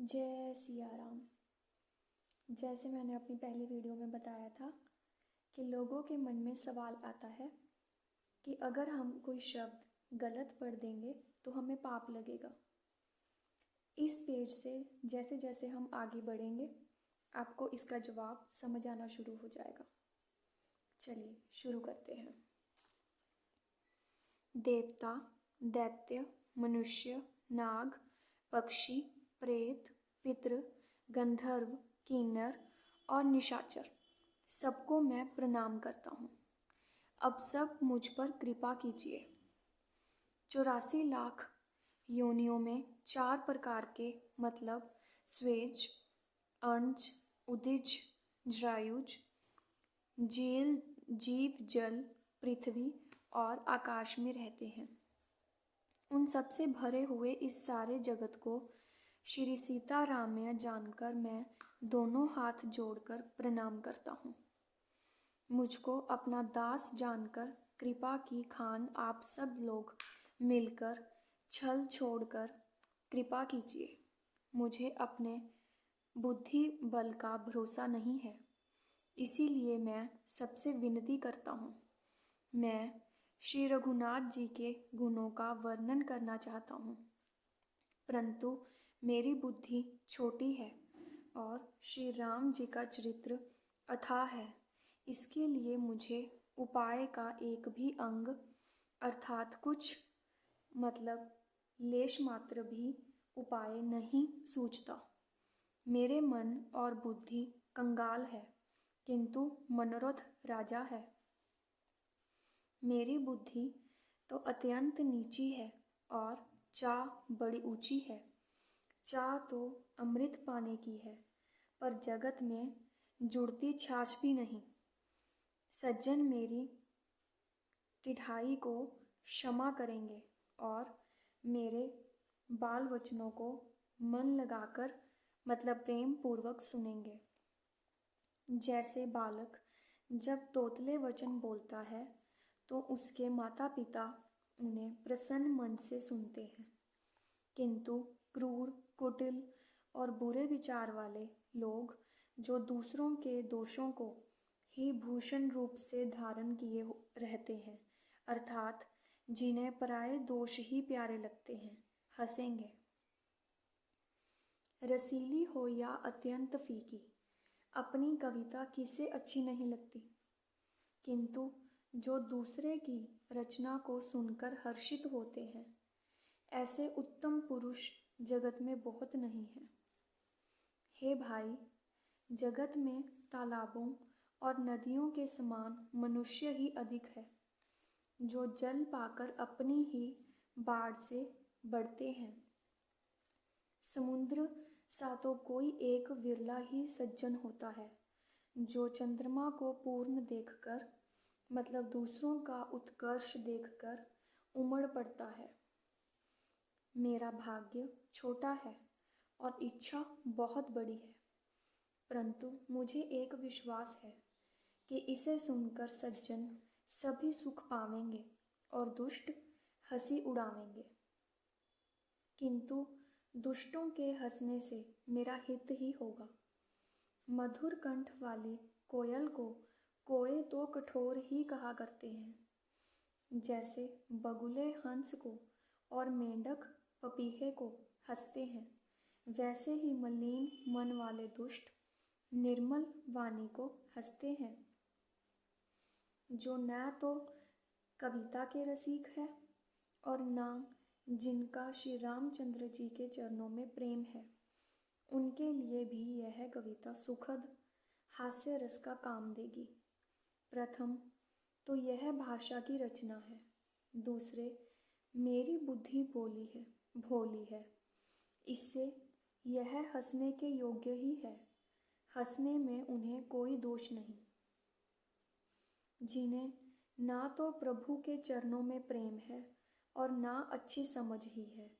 जय सिया राम। जैसे मैंने अपनी पहली वीडियो में बताया था कि लोगों के मन में सवाल आता है कि अगर हम कोई शब्द गलत पढ़ देंगे तो हमें पाप लगेगा। इस पेज से जैसे जैसे हम आगे बढ़ेंगे आपको इसका जवाब समझ आना शुरू हो जाएगा। चलिए शुरू करते हैं। देवता, दैत्य, मनुष्य, नाग, पक्षी, प्रेत, पितृ, गंधर्व, किन्नर और निशाचर सबको मैं प्रणाम करता हूँ। अब सब मुझ पर कृपा कीजिए। 84 लाख योनियों में 4 प्रकार के मतलब स्वेज, अंश, उदिज, जरायुज, जीव जल, पृथ्वी और आकाश में रहते हैं। उन सबसे भरे हुए इस सारे जगत को श्री सीतारामय जानकर मैं दोनों हाथ जोड़कर प्रणाम करता हूँ। मुझको अपना दास जानकर कृपा की खान आप सब लोग मिलकर छल छोड़कर कृपा कीजिए। मुझे अपने बुद्धि बल का भरोसा नहीं है, इसीलिए मैं सबसे विनती करता हूँ। मैं श्री रघुनाथ जी के गुणों का वर्णन करना चाहता हूँ, परंतु मेरी बुद्धि छोटी है और श्री राम जी का चरित्र अथाह है। इसके लिए मुझे उपाय का एक भी अंग अर्थात कुछ मतलब लेश मात्र भी उपाय नहीं सूझता। मेरे मन और बुद्धि कंगाल है, किंतु मनोरथ राजा है। मेरी बुद्धि तो अत्यंत नीची है और चाह बड़ी ऊंची है। चाह तो अमृत पाने की है, पर जगत में जुड़ती छाछ भी नहीं। सज्जन मेरी टिढ़ाई को क्षमा करेंगे और मेरे बाल वचनों को मन लगाकर मतलब प्रेम पूर्वक सुनेंगे। जैसे बालक जब तोतले वचन बोलता है तो उसके माता पिता उन्हें प्रसन्न मन से सुनते हैं, किंतु क्रूर, कुटिल और बुरे विचार वाले लोग जो दूसरों के दोषों को ही भूषण रूप से धारण किए रहते हैं, अर्थात जिन्हें पराये दोष ही प्यारे लगते हैं, हंसेंगे। रसीली हो या अत्यंत फीकी, अपनी कविता किसे अच्छी नहीं लगती, किंतु जो दूसरे की रचना को सुनकर हर्षित होते हैं, ऐसे उत्तम पुरुष जगत में बहुत नहीं हैं। हे भाई, जगत में तालाबों और नदियों के समान मनुष्य ही अधिक है, जो जल पाकर अपनी ही बाढ़ से बढ़ते हैं। समुद्र सा तो कोई एक विरला ही सज्जन होता है, जो चंद्रमा को पूर्ण देखकर मतलब दूसरों का उत्कर्ष देखकर उमड़ पड़ता है। मेरा भाग्य छोटा है और इच्छा बहुत बड़ी है, परंतु मुझे एक विश्वास है कि इसे सुनकर सज्जन सभी सुख पावेंगे और दुष्ट हंसी उड़ावेंगे। किंतु दुष्टों के हंसने से मेरा हित ही होगा। मधुर कंठ वाली कोयल को कोए तो कठोर ही कहा करते हैं, जैसे बगुले हंस को और मेंढक पपीहे को हंसते हैं, वैसे ही मलिन मन वाले दुष्ट निर्मल वाणी को हंसते हैं। जो न तो कविता के रसिक है और न जिनका श्री रामचंद्र जी के चरणों में प्रेम है, उनके लिए भी यह कविता सुखद हास्य रस का काम देगी। प्रथम तो यह भाषा की रचना है, दूसरे मेरी बुद्धि भोली है, इससे यह हंसने के योग्य ही है। हंसने में उन्हें कोई दोष नहीं। जिन्हें ना तो प्रभु के चरणों में प्रेम है और ना अच्छी समझ ही है,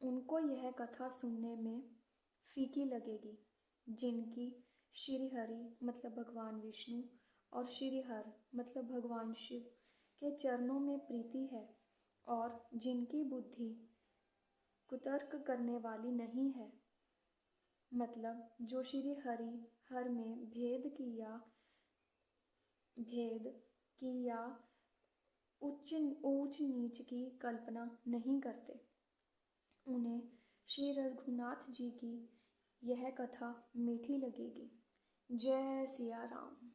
उनको यह कथा सुनने में फीकी लगेगी। जिनकी श्री हरि मतलब भगवान विष्णु और श्री हर मतलब भगवान शिव के चरणों में प्रीति है और जिनकी बुद्धि कुतर्क करने वाली नहीं है, मतलब जो श्री हरि हर में भेद की या उच्च ऊंच नीच की कल्पना नहीं करते। उन्हें श्री रघुनाथ जी की यह कथा मीठी लगेगी। जय सिया राम।